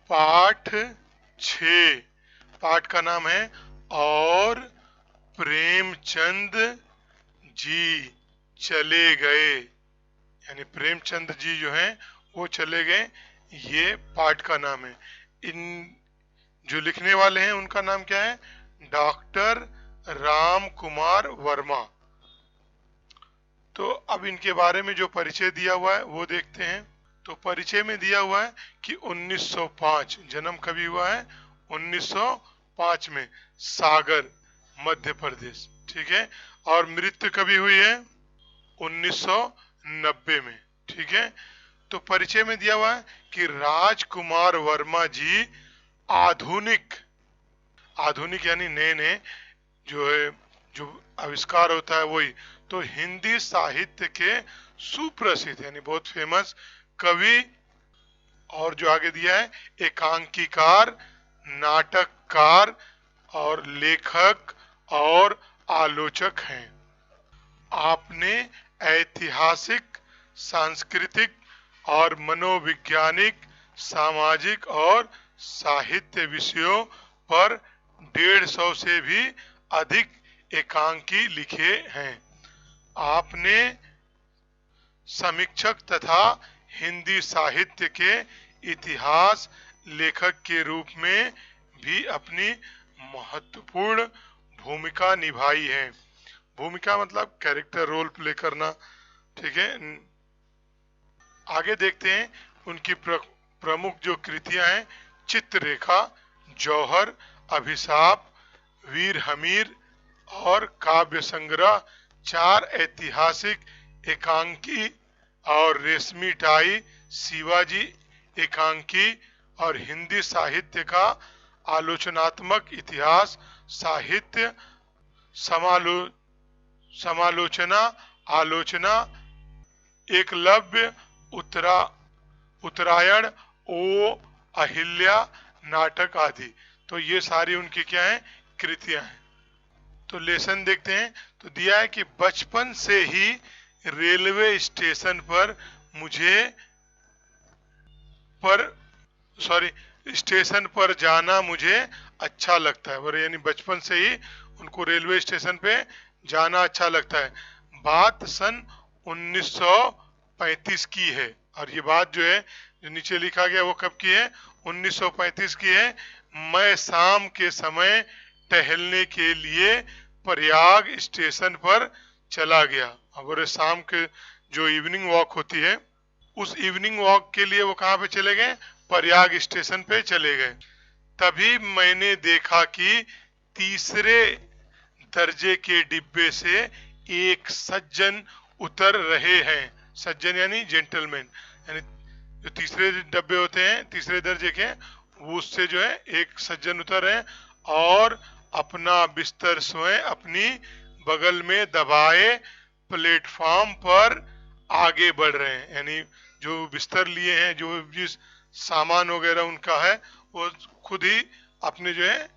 पाठ 6, पाठ का नाम है और प्रेमचंद जी चले गए, यानी प्रेमचंद जी जो हैं वो चले गए, ये पाठ का नाम है। इन जो लिखने वाले हैं उनका नाम क्या है? डॉक्टर राम कुमार वर्मा। तो अब इनके बारे में जो परिचय दिया हुआ है वो देखते हैं। तो परिचय में दिया हुआ है कि 1905 जन्म कभी हुआ है? 1905 में, सागर मध्य प्रदेश, ठीक है। और मृत्यु कभी हुई है? 1990 में, ठीक है। तो परिचय में दिया हुआ है कि राजकुमार वर्मा जी आधुनिक, आधुनिक यानी नए नए जो है, जो आविष्कार होता है वही, तो हिंदी साहित्य के सुप्रसिद्ध यानी बहुत फेमस कवि, और जो आगे दिया है एकांकीकार, नाटककार और लेखक और आलोचक हैं। आपने ऐतिहासिक, सांस्कृतिक और मनोवैज्ञानिक, सामाजिक और साहित्य विषयों पर 150 से भी अधिक एकांकी लिखे हैं। आपने समीक्षक तथा हिंदी साहित्य के इतिहास लेखक के रूप में भी अपनी महत्वपूर्ण भूमिका निभाई है। भूमिका मतलब कैरेक्टर, रोल प्ले करना, ठीक है। आगे देखते हैं उनकी प्रमुख जो कृतियां हैं, चित्ररेखा, जौहर, अभिशाप, वीर हमीर और काव्य संग्रह, 4 ऐतिहासिक एकांकी और रेशमी टाई, शिवाजी एकांकी और हिंदी साहित्य का आलोचनात्मक इतिहास, साहित्य समालोचना, आलोचना, एकलव्य, उत्तरायण, ओ अहिल्या, नाटक आदि। तो ये सारी उनकी क्या है? कृतियां हैं। तो लेसन देखते हैं। तो दिया है कि बचपन से ही रेलवे स्टेशन पर स्टेशन पर जाना मुझे अच्छा लगता है, और यानी बचपन से ही उनको रेलवे स्टेशन पे जाना अच्छा लगता है। बात सन 1935 की है, और ये बात जो है जो नीचे लिखा गया वो कब की है? 1935 की है। मैं शाम के समय टहलने के लिए प्रयाग स्टेशन पर चला गया। और शाम के जो इवनिंग वॉक होती है, उस इवनिंग वॉक के लिए वो कहाँ पे चले गए? प्रयाग स्टेशन पे चले गए। तभी मैंने देखा कि तीसरे दर्जे के डिब्बे से एक सज्जन उतर रहे हैं। सज्जन यानी जेंटलमैन, यानी जो तीसरे डब्बे होते हैं तीसरे दर्जे के, वो उससे जो है एक सज्जन उतर रहे हैं और अपना बिस्तर स्वयं अपनी बगल में दबाए प्लेटफॉर्म पर आगे बढ़ रहे हैं। यानी जो बिस्तर लिए हैं, जो जिस सामान वगैरह उनका है, वो खुद ही अपने जो है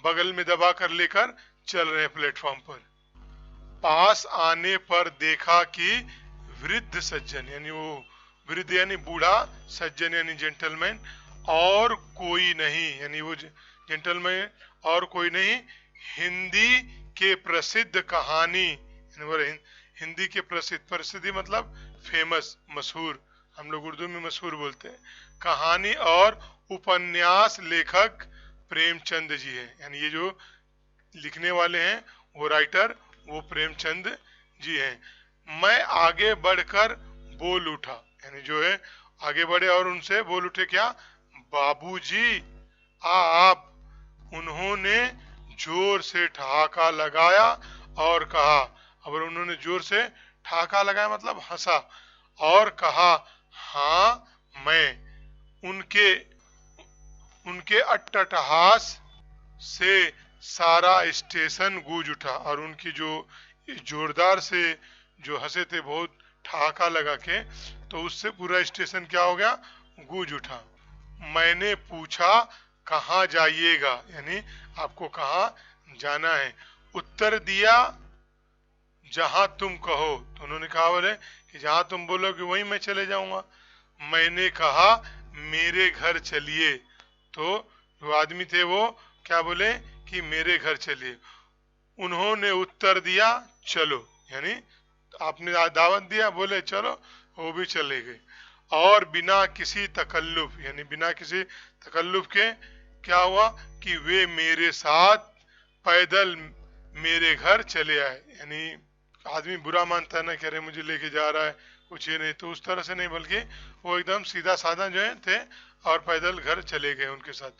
बगल में दबा कर लेकर चल रहे हैं प्लेटफॉर्म पर। पास आने पर देखा कि वृद्ध सज्जन, यानी वो वृद्ध यानी बूढ़ा, सज्जन यानी जेंटलमैन, और कोई नहीं, यानी वो जेंटलमैन और कोई नहीं, हिंदी के प्रसिद्ध कहानी, हिंदी के प्रसिद्ध, प्रसिद्धि मतलब फेमस, मशहूर, हम लोग उर्दू में मशहूर बोलते हैं, कहानी और उपन्यास लेखक प्रेमचंद जी है। यानी ये जो लिखने वाले हैं वो राइटर, वो प्रेमचंद जी हैं। मैं आगे बढ़कर बोल उठा, यानी जो है आगे बढ़े और उनसे बोल उठे, क्या? बाबूजी आप। उन्होंने जोर से ठहाका लगाया और कहा, और उन्होंने जोर से ठहाका लगाया मतलब हंसा और कहा, हाँ मैं। उनके अट्टहास से सारा स्टेशन गूंज उठा, और उनकी जो जोरदार से जो हंसे थे बहुत ठहाका लगा के, तो उससे पूरा स्टेशन क्या हो गया? गूंज उठा। मैंने पूछा कहाँ जाइएगा, यानी आपको कहाँ जाना है? उत्तर दिया जहां तुम कहो। तो उन्होंने कहा बोले कि जहां तुम बोलोगे वहीं मैं चले जाऊंगा। मैंने कहा मेरे घर चलिए। तो जो आदमी थे वो क्या बोले कि मेरे घर चलिए। उन्होंने उत्तर दिया चलो, यानी आपने दावत दिया, बोले चलो, वो भी चले गए। और बिना किसी तकल्लुफ, यानी बिना किसी तकल्लुफ के क्या हुआ कि वे मेरे साथ पैदल मेरे घर चले आए। यानी आदमी बुरा मानता है ना, कह रहे मुझे लेके जा रहा है, कुछ ये नहीं, तो उस तरह से नहीं, बल्कि वो एकदम सीधा साधा जो है थे और पैदल घर चले गए उनके साथ।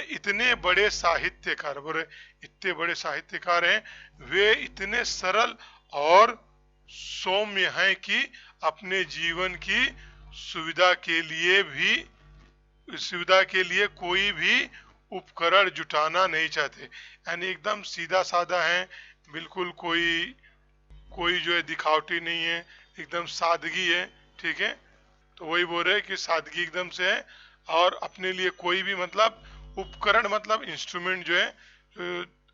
इतने बड़े साहित्यकार, बोले इतने बड़े साहित्यकार हैं, वे इतने सरल और सौम्य हैं कि अपने जीवन की सुविधा के लिए कोई भी उपकरण जुटाना नहीं चाहते। यानी एकदम सीधा साधा है, बिल्कुल कोई कोई जो है दिखावटी नहीं है, एकदम सादगी है। ठीक है, तो वही बोल रहे कि सादगी एकदम से है, और अपने लिए कोई भी मतलब उपकरण मतलब इंस्ट्रूमेंट जो है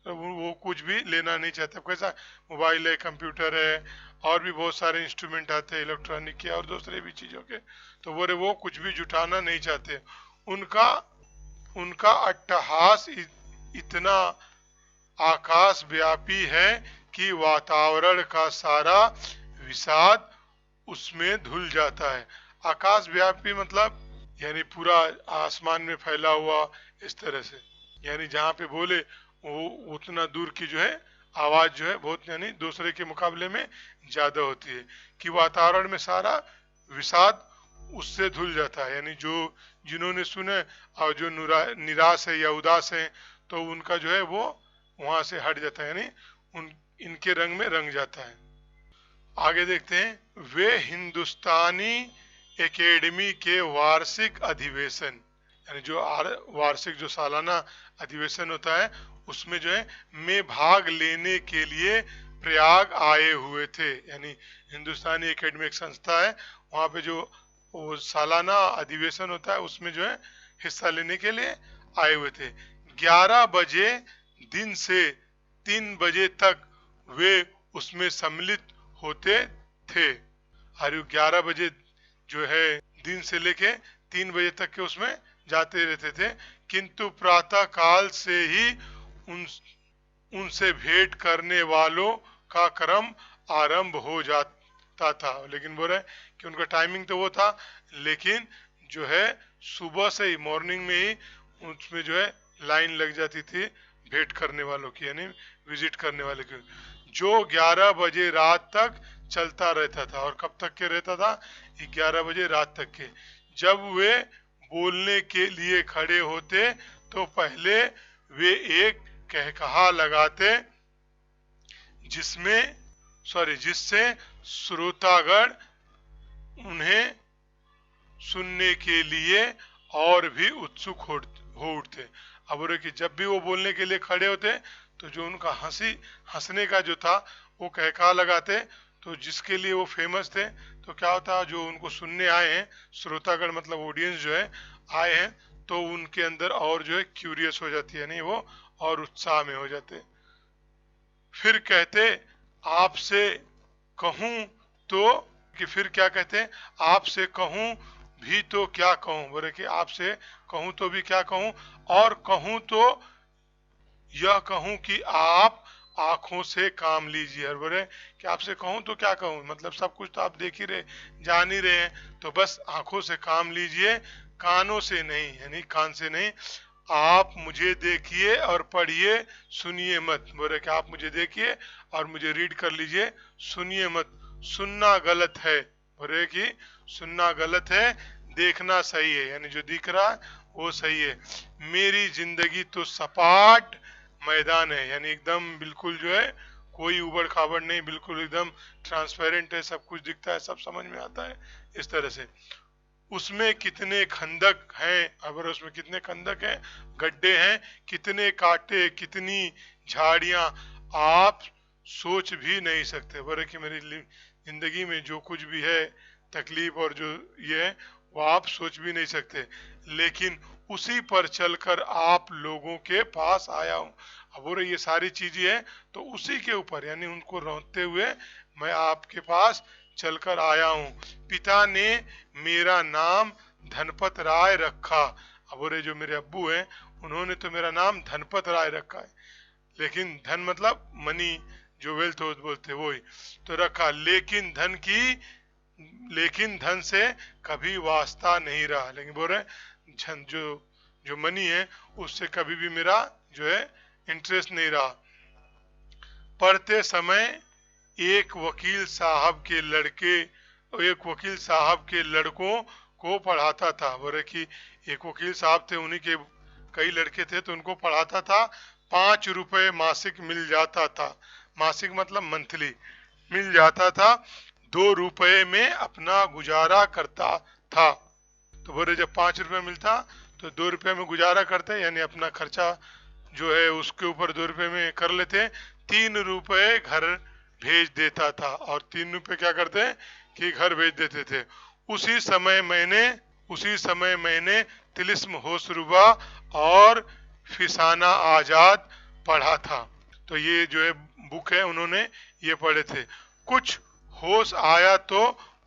वो कुछ भी लेना नहीं चाहते। कैसा मोबाइल है, कंप्यूटर है, और भी बहुत सारे इंस्ट्रूमेंट आते हैं इलेक्ट्रॉनिक के और दूसरे भी चीजों के, तो वो कुछ भी जुटाना नहीं चाहते। उनका उनका अट्टहास इतना आकाश व्यापी है कि वातावरण का सारा विषाद उसमें धुल जाता है। आकाश व्यापी मतलब यानी पूरा आसमान में फैला हुआ, इस तरह से, यानी जहाँ पे बोले वो उतना दूर की जो है आवाज जो है बहुत, यानी दूसरे के मुकाबले में ज्यादा होती है, कि वातावरण में सारा विषाद उससे धुल जाता है। यानी जो जिन्होंने सुने और जो निराश है या उदास है, तो उनका जो है वो वहां से हट जाता है, यानी इनके रंग में रंग जाता है। आगे देखते हैं, वे हिंदुस्तानी एकेडमी के वार्षिक अधिवेशन, यानी जो वार्षिक जो सालाना अधिवेशन होता है उसमें जो है में भाग लेने के लिए प्रयाग आए हुए थे। यानी हिंदुस्तानी एकेडमी एक संस्था है, वहां पे जो वो सालाना अधिवेशन होता है उसमें जो है हिस्सा लेने के लिए आए हुए थे। 11 बजे दिन से 3 बजे तक वे उसमें सम्मिलित होते थे। और 11 बजे जो है दिन से लेके 3 बजे तक के उसमें जाते रहते थे, किंतु प्रातः काल से ही उनसे भेंट करने वालों का क्रम आरंभ हो जाता था। लेकिन बोल रहे कि उनका टाइमिंग तो वो था, लेकिन जो है सुबह से ही मॉर्निंग में ही उसमें जो है लाइन लग जाती थी भेंट करने वालों की, यानी विजिट करने वाले की, जो 11 बजे रात तक चलता रहता था। और कब तक के रहता था? 11 बजे रात तक के। जब वे बोलने के लिए खड़े होते तो पहले वे एक कहकहा लगाते जिससे श्रोतागण उन्हें सुनने के लिए और भी उत्सुक हो उठते। अब बोले कि जब भी वो बोलने के लिए खड़े होते तो जो उनका हंसने का जो था वो कहकहा लगाते, तो जिसके लिए वो फेमस थे, तो क्या होता, जो उनको सुनने आए हैं श्रोतागण मतलब ऑडियंस जो है आए हैं, तो उनके अंदर और जो है क्यूरियस हो जाती है, नहीं वो और उत्साह में हो जाते। फिर कहते आपसे कहूं तो, कि फिर क्या कहते, आपसे कहूं भी तो क्या कहूं, बोले कि आपसे कहूं तो भी क्या कहूं, और कहूं तो यह कहूं कि आप आंखों से काम लीजिए। और बोले कि आपसे कहूं तो क्या कहूं, मतलब सब कुछ तो आप देख ही रहे, जान ही रहे हैं, तो बस आंखों से काम लीजिए, कानों से नहीं, यानी कान से नहीं। आप मुझे देखिए और पढ़िए, सुनिए मत। बोले कि आप मुझे देखिए और मुझे रीड कर लीजिए, सुनिए मत। सुनना गलत है, बोले कि सुनना गलत है, देखना सही है, यानी जो दिख रहा है वो सही है। मेरी जिंदगी तो सपाट मैदान है, यानी एकदम बिल्कुल जो है कोई उबड़ खाबड़ नहीं, बिल्कुल एकदम ट्रांसपेरेंट है, सब कुछ दिखता है, सब समझ में आता है, इस तरह से। उसमें कितने खंदक हैं, अगर उसमें कितने खंदक हैं, गड्ढे हैं, कितने कांटे, कितनी झाड़ियां, आप सोच भी नहीं सकते। बोले कि मेरी जिंदगी में जो कुछ भी है तकलीफ और जो ये है वो आप सोच भी नहीं सकते, लेकिन उसी पर चलकर आप लोगों के पास आया हूं। अब बोले ये सारी चीजें हैं तो उसी के ऊपर, यानी उनको रोकते हुए मैं आपके पास चलकर आया हूं। पिता ने मेरा नाम धनपत राय रखा। अब बोले जो मेरे अब्बू हैं उन्होंने तो मेरा नाम धनपत राय रखा है, लेकिन धन मतलब मनी, जो वेल्थ बोलते वो ही तो रखा, लेकिन धन से कभी वास्ता नहीं रहा। लेकिन बोल रहे जो जो मनी है उससे कभी भी मेरा जो है इंटरेस्ट नहीं रहा। पढ़ते समय एक वकील साहब के लड़कों को पढ़ाता था। बोले कि एक वकील साहब थे, उन्हीं के कई लड़के थे तो उनको पढ़ाता था। 5 रुपए मासिक मिल जाता था, मासिक मतलब मंथली मिल जाता था। 2 रुपए में अपना गुजारा करता था। तो बोले जब 5 रुपए मिलता तो 2 रुपए में गुजारा करते, यानी अपना खर्चा जो है उसके ऊपर 2 रुपए में कर लेते। 3 रुपए घर भेज देता था, और 3 रुपए क्या करते कि घर भेज देते थे। उसी समय मैंने तिलिस्म होशरुबा और फिसाना आजाद पढ़ा था। तो ये जो है बुक है उन्होंने ये पढ़े थे। कुछ होश आया तो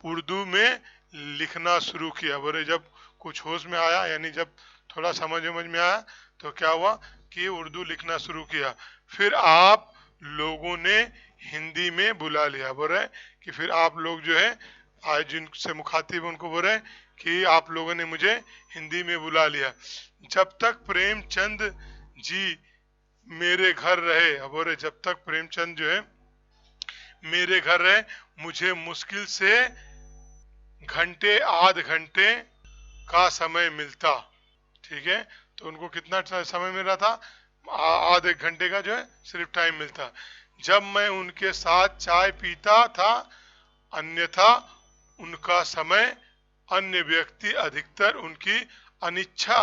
उर्दू में लिखना शुरू किया। बोले जब कुछ होश में आया, यानी जब थोड़ा समझ में आया तो क्या हुआ कि उर्दू लिखना शुरू किया। फिर आप लोगों ने हिंदी में बुला लिया। बोल रहे कि फिर आप लोग जो है आज जिनसे मुखातिब उनको बोल रहे कि आप लोगों ने मुझे हिंदी में बुला लिया। जब तक प्रेमचंद जी मेरे घर रहे, अब बोल रहे जब तक प्रेमचंद जो है मेरे घर रहे मुझे मुश्किल से घंटे आध घंटे का समय मिलता। ठीक है, तो उनको कितना समय मिल रहा था, आधे घंटे का जो है सिर्फ टाइम मिलता। जब मैं उनके साथ चाय पीता था, अन्यथा उनका समय अन्य व्यक्ति अधिकतर उनकी अनिच्छा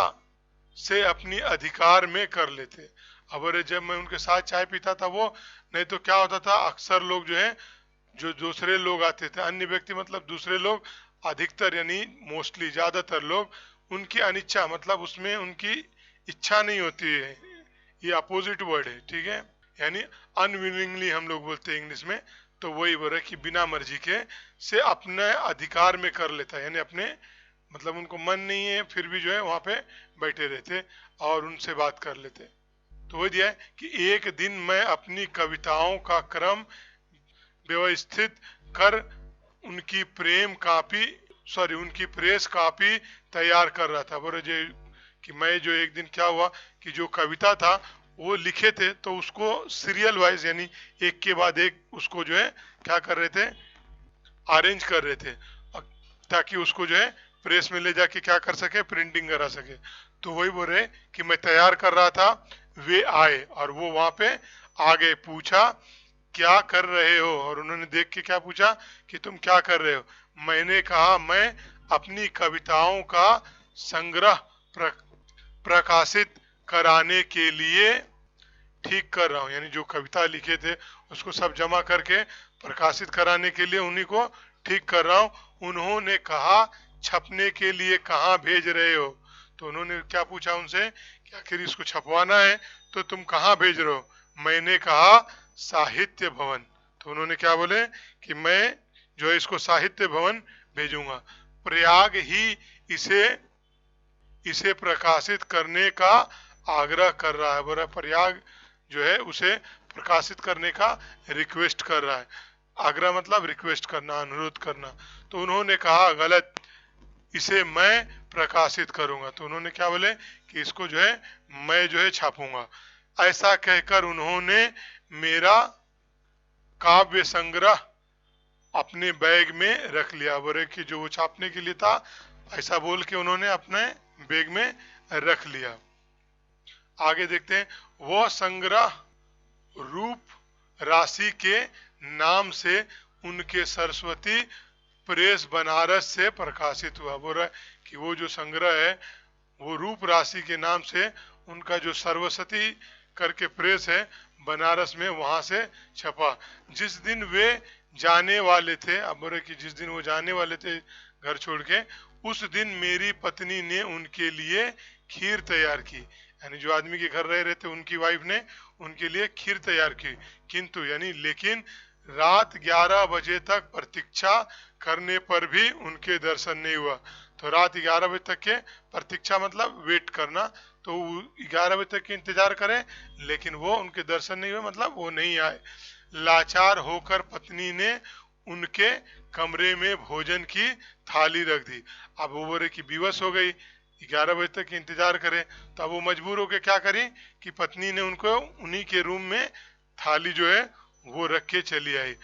से अपनी अधिकार में कर लेते। अब अरे जब मैं उनके साथ चाय पीता था वो, नहीं तो क्या होता था अक्सर लोग जो है जो दूसरे लोग आते थे, अन्य व्यक्ति मतलब दूसरे लोग, अधिकतर यानी मोस्टली ज्यादातर लोग उनकी अनिच्छा मतलब उसमें उनकी इच्छा नहीं होती है, ये अपोजिट वर्ड है। ठीक है, यानी अनविलिंगली हम लोग बोलते हैं इंग्लिश में, तो वही बोल रहे कि बिना मर्जी के से अपने अधिकार में कर लेता है, यानी अपने मतलब उनको मन नहीं है फिर भी जो है वहां पे बैठे रहते और उनसे बात कर लेते। तो वही दिया है कि एक दिन मैं अपनी कविताओं का क्रम व्यवस्थित कर उनकी उनकी प्रेस कॉपी तैयार कर रहा था। बोले जो कि मैं जो एक दिन क्या हुआ कि जो कविता था वो लिखे थे तो उसको सीरियल वाइज यानी एक के बाद एक उसको जो है क्या कर रहे थे, अरेंज कर रहे थे, ताकि उसको जो है प्रेस में ले जाके क्या कर सके, प्रिंटिंग करा सके। तो वही बोल रहे कि मैं तैयार कर रहा था, वे आए और वो वहां पे आगे पूछा क्या कर रहे हो, और उन्होंने देख के क्या पूछा कि तुम क्या कर रहे हो। मैंने कहा मैं अपनी कविताओं का संग्रह प्रकाशित कराने के लिए ठीक कर रहा हूँ, यानी जो कविता लिखे थे उसको सब जमा करके प्रकाशित कराने के लिए उन्हीं को ठीक कर रहा हूँ। उन्होंने कहा छपने के लिए कहाँ भेज रहे हो, तो उन्होंने क्या पूछा उनसे कि आखिर इसको छपवाना है तो तुम कहाँ भेज रहे हो। मैंने कहा साहित्य भवन, तो उन्होंने क्या बोले कि मैं जो है इसको साहित्य भवन भेजूंगा। प्रयाग ही इसे प्रकाशित करने का आग्रह कर रहा है। बोला प्रयाग जो है उसे प्रकाशित करने का रिक्वेस्ट कर रहा है। आग्रह मतलब रिक्वेस्ट करना, अनुरोध करना। तो उन्होंने कहा गलत, इसे मैं प्रकाशित करूंगा। तो उन्होंने क्या बोले कि इसको जो है मैं जो है छापूंगा। ऐसा कहकर उन्होंने मेरा काव्य संग्रह अपने बैग में रख लिया। बोले कि जो वो छापने के लिए था ऐसा बोल के उन्होंने अपने बैग में रख लिया। आगे देखते हैं, वह संग्रह रूप राशि के नाम से उनके सरस्वती प्रेस बनारस से प्रकाशित हुआ। बोल रहा है कि वो जो संग्रह है वो रूप राशि के नाम से उनका जो सरस्वती करके प्रेस है बनारस में वहां से छपा। जिस दिन वे जाने वाले थे, अब बोले कि जिस दिन वो जाने वाले थे घर छोड़ के, उस दिन मेरी पत्नी ने उनके लिए खीर तैयार की, यानी जो आदमी के घर रह रहे थे उनकी वाइफ ने उनके लिए खीर तैयार की। किंतु यानी लेकिन रात 11 बजे तक प्रतीक्षा करने पर भी उनके दर्शन नहीं हुआ। तो रात 11 बजे तक के प्रतीक्षा मतलब वेट करना, तो 11 बजे तक के इंतजार करें लेकिन वो उनके दर्शन नहीं हुए, मतलब वो नहीं आए। लाचार होकर पत्नी ने उनके कमरे में भोजन की थाली रख दी। अब वो बोले कि विवश हो गई, 11 बजे तक इंतजार करें, तो अब वो मजबूर होकर क्या करी कि पत्नी ने उनको उन्हीं के रूम में थाली जो है वो रख के चली आई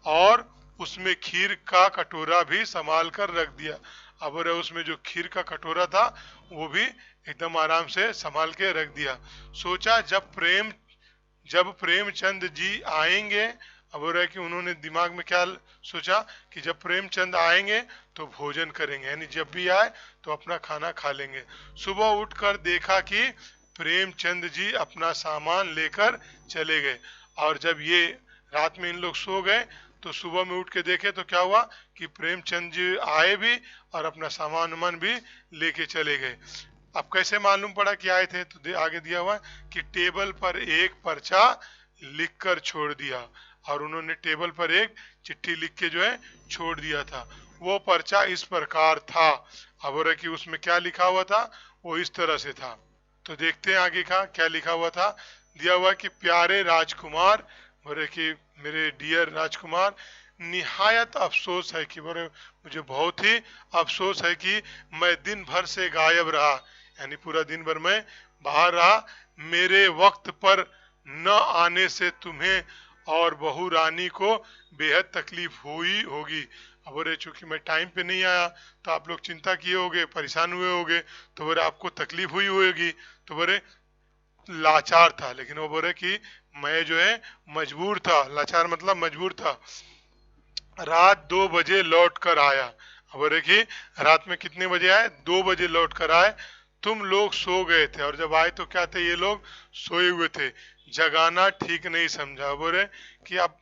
और उसमें खीर का कटोरा भी संभाल कर रख दिया। अब उसमें जो खीर का कटोरा था वो भी एकदम आराम से संभाल के रख दिया। सोचा जब प्रेमचंद जी आएंगे, अब हो रहा है कि उन्होंने दिमाग में क्या सोचा कि जब प्रेमचंद आएंगे तो भोजन करेंगे, यानी जब भी आए तो अपना खाना खा लेंगे। सुबह उठकर देखा कि प्रेमचंद जी अपना सामान लेकर चले गए, और जब ये रात में इन लोग सो गए तो सुबह में उठ के देखे तो क्या हुआ कि प्रेमचंद जी आए भी और अपना सामान वामान भी लेके चले गए। अब कैसे मालूम पड़ा कि आए थे, तो आगे दिया हुआ कि टेबल पर एक पर्चा लिखकर छोड़ दिया, और उन्होंने टेबल पर एक चिट्ठी लिख के जो है छोड़ दिया था। वो पर्चा इस प्रकार था, अब रहा कि उसमें क्या लिखा हुआ था, वो इस तरह से था। तो देखते हैं आगे का क्या लिखा हुआ था। दिया हुआ कि प्यारे राजकुमार, बोले कि मेरे डियर राजकुमार, निहायत अफसोस है कि बोले मुझे बहुत ही अफसोस है कि मैं दिन भर से गायब रहा, यानी पूरा दिन भर मैं बाहर रहा। मेरे वक्त पर न आने से तुम्हें और बहू रानी को बेहद तकलीफ हुई होगी। अब बोले चूंकि मैं टाइम पे नहीं आया तो आप लोग चिंता किए होगे, परेशान हुए होगे, तो बोले आपको तकलीफ हुई होगी। तो बोले लाचार था, लेकिन वो बोले कि मैं जो है मजबूर था, लाचार मतलब मजबूर था। रात 2 बजे लौट कर आया, बोले कि रात में कितने बजे आए, 2 बजे लौट कर आए। तुम लोग सो गए थे, और जब आए तो क्या थे, ये लोग सोए हुए थे। जगाना ठीक नहीं समझा, बोले कि अब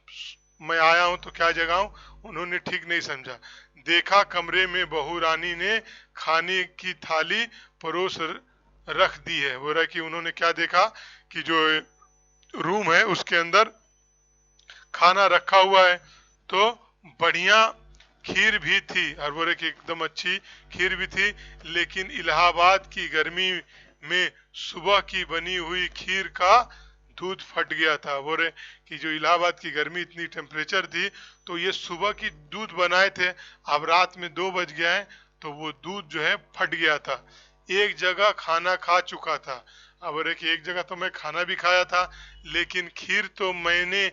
मैं आया हूं तो क्या जगाऊं, उन्होंने ठीक नहीं समझा। देखा कमरे में बहू रानी ने खाने की थाली परोस रख दी है। बोला कि उन्होंने क्या देखा कि जो रूम है उसके अंदर खाना रखा हुआ है, तो बढ़िया खीर भी थी, और बोले कि एकदम अच्छी खीर भी थी, लेकिन इलाहाबाद की गर्मी में सुबह की बनी हुई खीर का दूध फट गया था। बोले कि जो इलाहाबाद की गर्मी इतनी टेम्परेचर थी, तो ये सुबह की दूध बनाए थे, अब रात में 2 बज गया है तो वो दूध जो है फट गया था। एक जगह खाना खा चुका था, अब बोले कि एक जगह तो मैं खाना भी खाया था, लेकिन खीर तो मैंने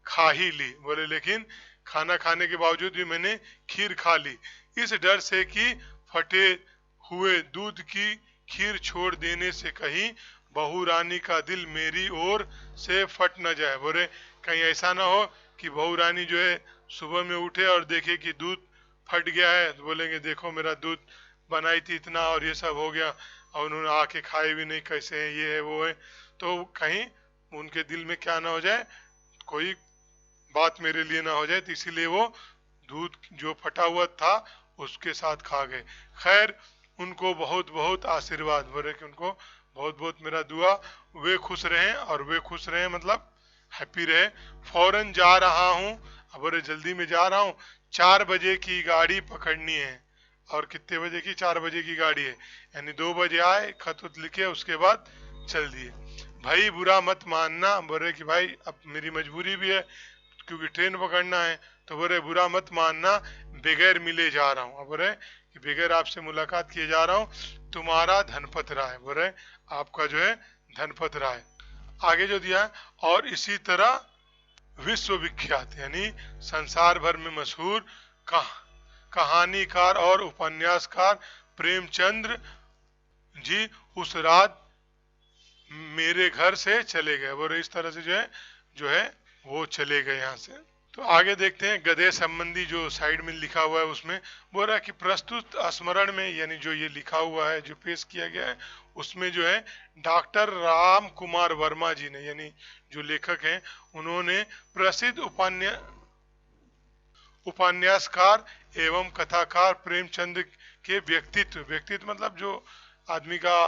खा ही ली। बोले लेकिन खाना खाने के बावजूद भी मैंने खीर खा ली, इस डर से कि फटे हुए दूध की खीर छोड़ देने से कहीं बहू रानी का दिल मेरी ओर से फट न जाए। बोले कहीं ऐसा ना हो कि बहू रानी जो है सुबह में उठे और देखे कि दूध फट गया है, तो बोलेंगे देखो मेरा दूध बनाई थी इतना और ये सब हो गया, और उन्होंने आके खाए भी नहीं, कैसे है, ये है वो है, तो कहीं उनके दिल में क्या ना हो जाए, कोई बात मेरे लिए ना हो जाए, तो इसीलिए वो दूध जो फटा हुआ था उसके साथ खा गए। खैर उनको बहुत बहुत आशीर्वाद, बोले कि उनको बहुत बहुत मेरा दुआ, वे खुश रहें, और वे खुश रहें मतलब हैप्पी रहे। फौरन जा रहा हूँ, अब बोले जल्दी में जा रहा हूँ, 4 बजे की गाड़ी पकड़नी है। और कितने बजे की, 4 बजे की गाड़ी है, यानी 2 बजे आए, खत उत लिखे, उसके बाद चल दिए। भाई बुरा मत मानना, बोले कि भाई अब मेरी मजबूरी भी है क्योंकि ट्रेन पकड़ना है, तो बोले बुरा मत मानना, बगैर मिले जा रहा हूँ। अब बोले कि बगैर आपसे मुलाकात किए जा रहा हूँ, तुम्हारा धनपत राय, बोले आपका जो है धनपत राय। आगे जो दिया है, और इसी तरह विश्व विख्यात यानी संसार भर में मशहूर कहानीकार और उपन्यासकार प्रेमचंद्र जी उस रात मेरे घर से चले गए। बोले इस तरह से जो है वो चले गए यहाँ से। तो आगे देखते हैं गधे संबंधी जो साइड में लिखा हुआ है, उसमें बोल रहा है कि प्रस्तुत स्मरण में, यानी जो ये लिखा हुआ है जो पेश किया गया है, उसमें जो है डॉक्टर राम कुमार वर्मा जी ने, यानी जो लेखक हैं, उन्होंने प्रसिद्ध उपन्यासकार एवं कथाकार प्रेमचंद के व्यक्तित्व मतलब जो आदमी का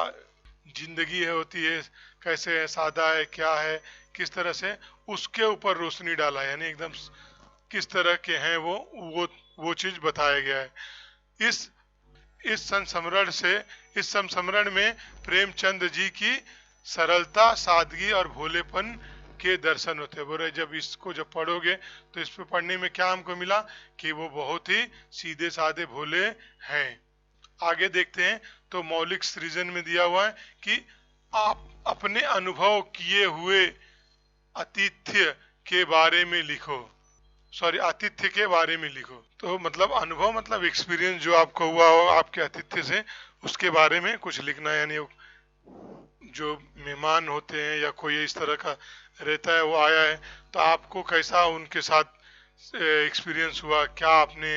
जिंदगी है होती है, कैसे है, सादा है, क्या है, किस तरह से, उसके ऊपर रोशनी डाला, यानी एकदम किस तरह के हैं वो चीज बताया गया है। इस इस संस्मरण में प्रेमचंद जी की सरलता, सादगी और भोलेपन के दर्शन होते हैं। बोले जब इसको जब पढ़ोगे तो इस पे पढ़ने में क्या हमको मिला कि वो बहुत ही सीधे साधे भोले हैं। आगे देखते हैं तो मौलिक सृजन में दिया हुआ है कि आप अपने अनुभव किए हुए आतिथ्य के बारे में लिखो। आतिथ्य के बारे में लिखो। तो मतलब अनुभव मतलब एक्सपीरियंस जो आपको हुआ हो आपके आतिथ्य से, उसके बारे में कुछ लिखना है। यानी जो मेहमान होते हैं या कोई इस तरह का रहता है वो आया है तो आपको कैसा उनके साथ एक्सपीरियंस हुआ, क्या आपने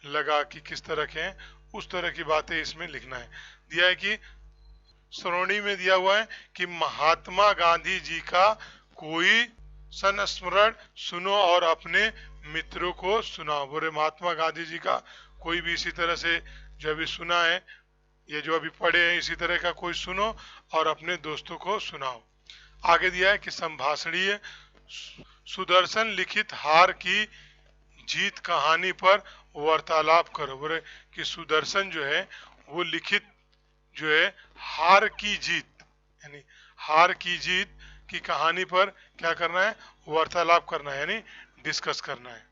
लगा कि किस तरह के हैं, उस तरह की बातें इसमें लिखना है। दिया है कि श्रोणी में दिया हुआ है कि महात्मा गांधी जी का कोई संस्मरण सुनो और अपने मित्रों को सुनाओ। बोले महात्मा गांधी जी का कोई भी इसी तरह से जो अभी सुना है, ये जो अभी पढ़े हैं, इसी तरह का कोई सुनो और अपने दोस्तों को सुनाओ। आगे दिया है कि संभाषणीय सुदर्शन लिखित हार की जीत कहानी पर वार्तालाप करो। बोले कि सुदर्शन जो है वो लिखित जो है हार की जीत, यानी हार की जीत की कहानी पर क्या करना है, वार्तालाप करना है, यानी डिस्कस करना है।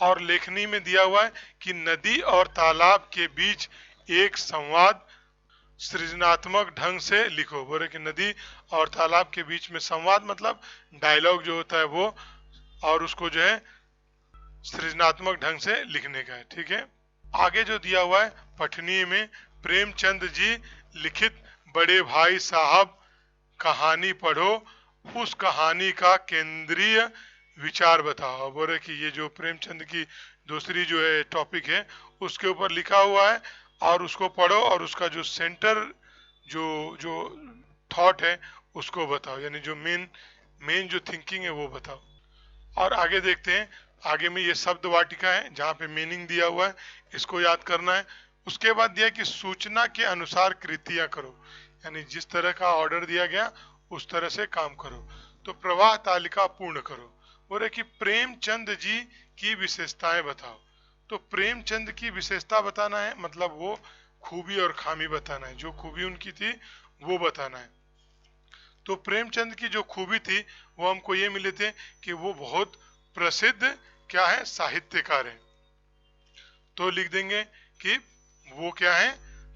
और लेखनी में दिया हुआ है कि नदी और तालाब के बीच एक संवाद सृजनात्मक ढंग से लिखो। बोले कि नदी और तालाब के बीच में संवाद मतलब डायलॉग जो होता है वो, और उसको जो है सृजनात्मक ढंग से लिखने का है। ठीक है। आगे जो दिया हुआ है पठनीय में, प्रेमचंद जी लिखित बड़े भाई साहब कहानी पढ़ो, उस कहानी का केंद्रीय विचार बताओ। बोले कि ये जो प्रेमचंद की दूसरी जो है टॉपिक है उसके ऊपर लिखा हुआ है और उसको पढ़ो और उसका जो सेंटर जो थॉट है उसको बताओ, यानी जो मेन जो थिंकिंग है वो बताओ। और आगे देखते हैं, आगे में ये शब्द वाटिका है जहाँ पे मीनिंग दिया हुआ है, इसको याद करना है। उसके बाद दिया कि सूचना के अनुसार कृतियां करो, यानी जिस तरह का ऑर्डर दिया गया उस तरह से काम करो। तो प्रवाह तालिका पूर्ण करो। बोले कि प्रेमचंद जी की विशेषताएं बताओ। तो प्रेमचंद की विशेषता बताना है, मतलब वो खूबी और खामी बताना है, जो खूबी उनकी थी वो बताना है। तो प्रेमचंद की जो खूबी थी वो हमको ये मिले थे कि वो बहुत प्रसिद्ध क्या है, साहित्यकार है। तो लिख देंगे कि वो क्या है,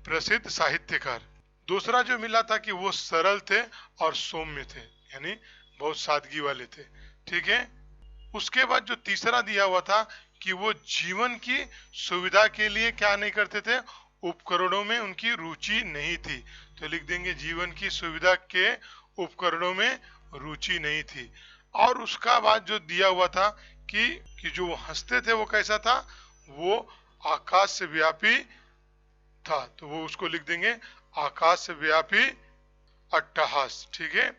प्रसिद्ध साहित्यकार। दूसरा जो मिला था कि वो सरल थे और सौम्य थे, यानी बहुत सादगी वाले थे। ठीक है। उसके बाद जो तीसरा दिया हुआ था कि वो जीवन की सुविधा के लिए क्या नहीं करते थे, उपकरणों में उनकी रुचि नहीं थी। तो लिख देंगे जीवन की सुविधा के उपकरणों में रुचि नहीं थी। और उसका बाद जो दिया हुआ था कि जो वो हंसते थे वो कैसा था, वो आकाश से व्यापी था। तो वो उसको लिख देंगे आकाश से व्यापी अट्टहास। ठीक है।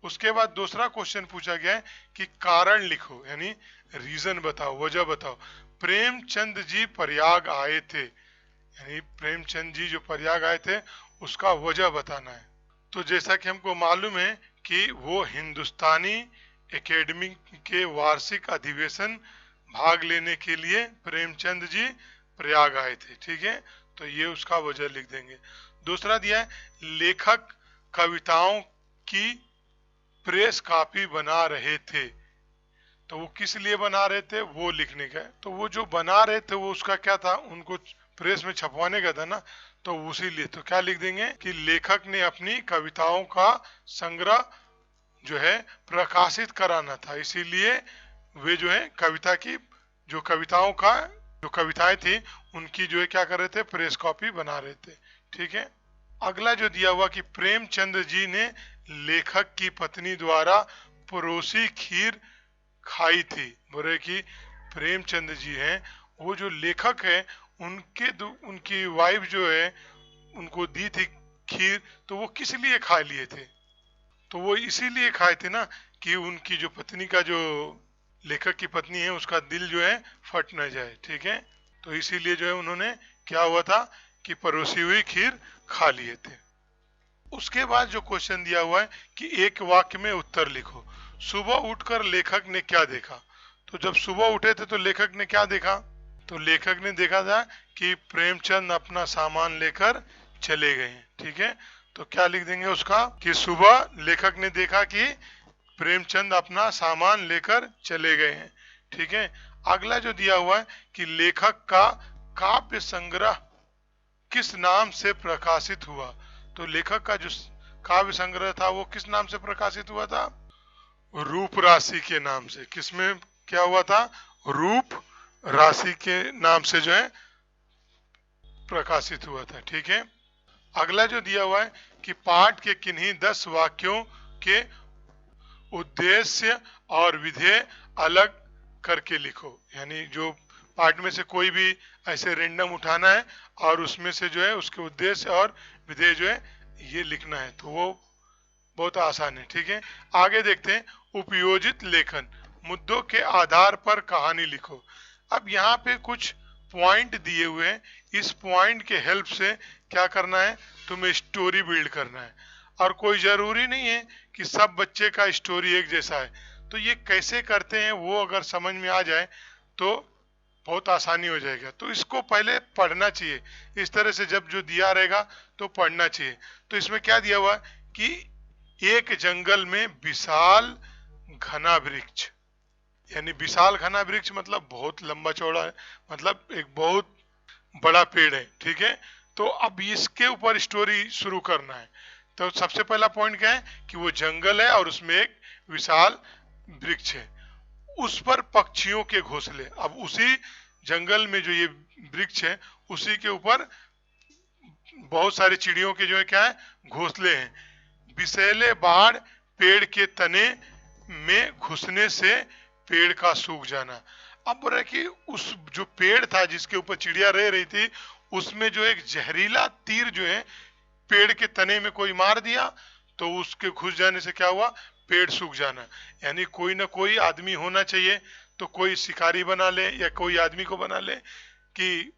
उसके बाद दूसरा क्वेश्चन पूछा गया है कि कारण लिखो, यानी रीजन बताओ, वजह बताओ। प्रेमचंद जी प्रयाग आए थे, यानी प्रेमचंद जी जो प्रयाग आए थे उसका वजह बताना है। तो जैसा कि हमको मालूम है कि वो हिंदुस्तानी एकेडमी के वार्षिक अधिवेशन भाग लेने के लिए प्रेमचंद जी प्रयाग आए थे। ठीक है। तो ये उसका वजह लिख देंगे। दूसरा दिया है लेखक कविताओं की प्रेस कॉपी बना रहे थे। तो वो किस लिए बना रहे थे वो लिखने का है। तो वो जो बना रहे थे वो उसका क्या था, उनको प्रेस में छपवाने का था ना, तो उसी लिए तो क्या लिख देंगे कि लेखक ने अपनी कविताओं का संग्रह जो है प्रकाशित कराना था, इसीलिए वे जो है कविता की जो कविताओं का जो कविताएं थी उनकी जो है क्या कर रहे थे, प्रेस कॉपी बना रहे थे। ठीक है। अगला जो दिया हुआ कि प्रेमचंद जी ने लेखक की पत्नी द्वारा परोसी खीर खाई थी। बोले कि प्रेमचंद जी हैं वो जो लेखक है उनकी वाइफ जो है उनको दी थी खीर, तो वो किस लिए खा लिए थे, तो वो इसीलिए खाए थे ना कि उनकी जो पत्नी का जो लेखक की पत्नी है उसका दिल जो है फट न जाए। ठीक है। तो इसीलिए जो है उन्होंने क्या हुआ था कि परोसी हुई खीर खा लिए थे। उसके बाद जो क्वेश्चन दिया हुआ है कि एक वाक्य में उत्तर लिखो। सुबह उठकर लेखक ने क्या देखा। तो जब सुबह उठे थे तो लेखक ने क्या देखा, तो लेखक ने देखा था कि प्रेमचंद अपना सामान लेकर चले गए हैं। ठीक है, तो क्या लिख देंगे उसका कि सुबह लेखक ने देखा कि प्रेमचंद अपना सामान लेकर चले गए हैं। ठीक है, अगला जो दिया हुआ है कि लेखक का काव्य संग्रह किस नाम से प्रकाशित हुआ, तो लेखक का जो काव्य संग्रह था वो किस नाम से प्रकाशित हुआ था, रूप राशि के नाम से। किसमें क्या हुआ था, रूप राशि के नाम से जो है प्रकाशित हुआ था। ठीक है, अगला जो दिया हुआ है कि पाठ के किन्हीं 10 वाक्यों के उद्देश्य और विधेय अलग करके लिखो, यानी जो पाठ में से कोई भी ऐसे रेंडम उठाना है और उसमें से जो है उसके उद्देश्य और विधेय जो है ये लिखना है, तो वो बहुत आसान है। ठीक है, आगे देखते हैं उपयोजित लेखन, मुद्दों के आधार पर कहानी लिखो। अब यहाँ पे कुछ पॉइंट दिए हुए हैं, इस पॉइंट के हेल्प से क्या करना है, तुम्हें स्टोरी बिल्ड करना है। और कोई जरूरी नहीं है कि सब बच्चे का स्टोरी एक जैसा है, तो ये कैसे करते हैं वो अगर समझ में आ जाए तो बहुत आसानी हो जाएगा। तो इसको पहले पढ़ना चाहिए, इस तरह से जब जो दिया रहेगा तो पढ़ना चाहिए। तो इसमें क्या दिया हुआ है कि एक जंगल में विशाल घना वृक्ष, यानी विशाल घना वृक्ष मतलब बहुत लंबा चौड़ा है, मतलब एक बहुत बड़ा पेड़ है। ठीक है, तो अब इसके ऊपर स्टोरी शुरू करना है। तो सबसे पहला पॉइंट क्या है कि वो जंगल है और उसमें एक विशाल वृक्ष है, उस पर पक्षियों के घोंसले। अब उसी जंगल में जो ये वृक्ष है उसी के ऊपर बहुत सारी चिड़ियों के जो है क्या है, घोंसले हैं। विषैले बाढ़ पेड़ के तने में घुसने से पेड़ का सूख जाना। अब बोल रहे कि उस जो पेड़ था जिसके ऊपर चिड़िया रह रही थी उसमें जो एक जहरीला तीर जो है पेड़ के तने में कोई मार दिया, तो उसके घुस जाने से क्या हुआ, पेड़ सूख जाना। यानी कोई ना कोई आदमी होना चाहिए, तो कोई शिकारी बना ले या कोई आदमी को बना ले कि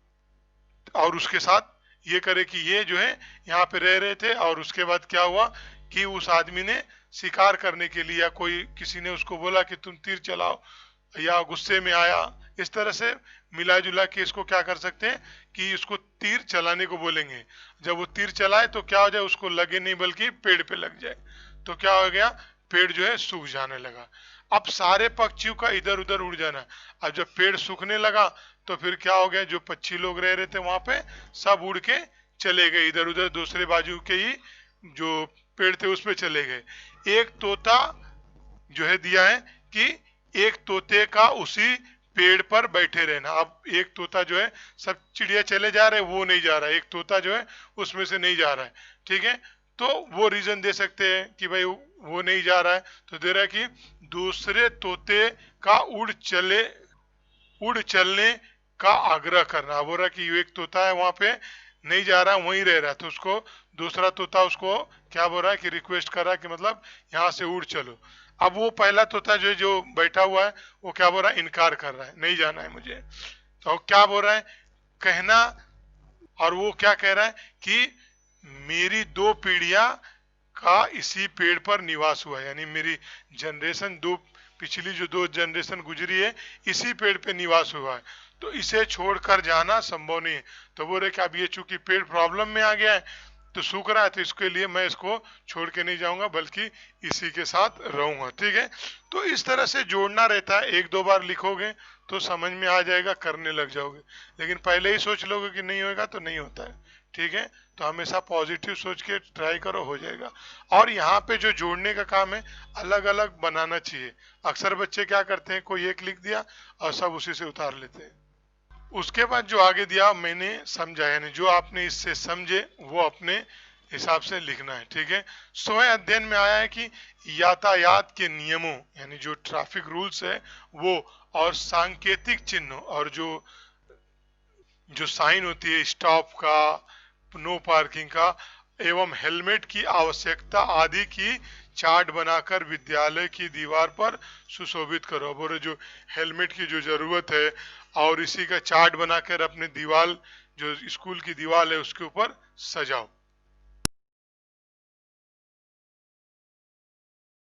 और उसके साथ ये करे कि ये जो है यहाँ पे रह रहे थे और उसके बाद क्या हुआ कि उस आदमी ने शिकार करने के लिए या कोई किसी ने उसको बोला कि तुम तीर चलाओ या गुस्से में आया, इस तरह से मिला जुला के इसको क्या कर सकते हैं कि इसको तीर चलाने को बोलेंगे। जब वो तीर चलाए तो क्या हो जाए, उसको लगे नहीं बल्कि पेड़ पे लग जाए, तो क्या हो गया, पेड़ जो है सूख जाने लगा। अब सारे पक्षियों का इधर उधर उड़ जाना। अब जब पेड़ सूखने लगा तो फिर क्या हो गया, जो पक्षी लोग रह रहे थे वहां पे सब उड़ के चले गए इधर उधर, दूसरे बाजू के ही जो पेड़ थे उस पे चले गए। एक तोता जो है दिया है कि एक तोते का उसी पेड़ पर बैठे रहना। अब एक तोता जो है, सब चिड़िया चले जा रहे हैं वो नहीं जा रहा है, एक तोता जो है उसमें से नहीं जा रहा है। ठीक है, तो वो रीजन दे सकते हैं कि भाई वो नहीं जा रहा है, तो दे रहा है कि दूसरे तोते का उड़ चलने का आग्रह करना। बोल रहा कि एक तोता है वहां पे नहीं जा रहा, वहीं रह रहा है, तो उसको दूसरा तोता उसको क्या बोल रहा है कि रिक्वेस्ट कर रहा है कि मतलब यहाँ से उड़ चलो। अब वो पहला तोता जो बैठा हुआ है वो क्या बोल रहा है, इनकार कर रहा है, नहीं जाना है मुझे। तो क्या बोल रहा है कहना, और वो क्या कह रहा है कि मेरी 2 पीढ़ियां का इसी पेड़ पर निवास हुआ है, यानी मेरी जनरेशन पिछली जो 2 जनरेशन गुजरी है इसी पेड़ पे निवास हुआ है, तो इसे छोड़कर जाना संभव नहीं है। तो बोल रहे कि अब ये चूंकि पेड़ प्रॉब्लम में आ गया है तो सूख रहा है, तो इसके लिए मैं इसको छोड़ के नहीं जाऊंगा बल्कि इसी के साथ रहूंगा। ठीक है, तो इस तरह से जोड़ना रहता है, 1-2 बार लिखोगे तो समझ में आ जाएगा, करने लग जाओगे। लेकिन पहले ही सोच लोगे कि नहीं होगा तो नहीं होता है। ठीक है, तो हमेशा पॉजिटिव सोच के ट्राई करो, हो जाएगा। और यहाँ पे जो जोड़ने का काम है अलग अलग बनाना चाहिए। अक्सर बच्चे क्या करते हैं, कोई एक लिख दिया और सब उसी से उतार लेते हैं। उसके बाद जो आगे दिया मैंने समझा, यानी जो आपने इससे समझे वो अपने हिसाब से लिखना है। ठीक है, स्वयं अध्ययन में आया है कि यातायात के नियमों यानी जो ट्रैफिक रूल्स है वो, और सांकेतिक चिन्ह और जो साइन होती है स्टॉप का, नो पार्किंग का, एवं हेलमेट की आवश्यकता आदि की चार्ट बनाकर विद्यालय की दीवार पर सुशोभित करो। बोले जो हेलमेट की जो जरूरत है और इसी का चार्ट बनाकर अपने दीवार जो स्कूल की दीवार है उसके ऊपर सजाओ।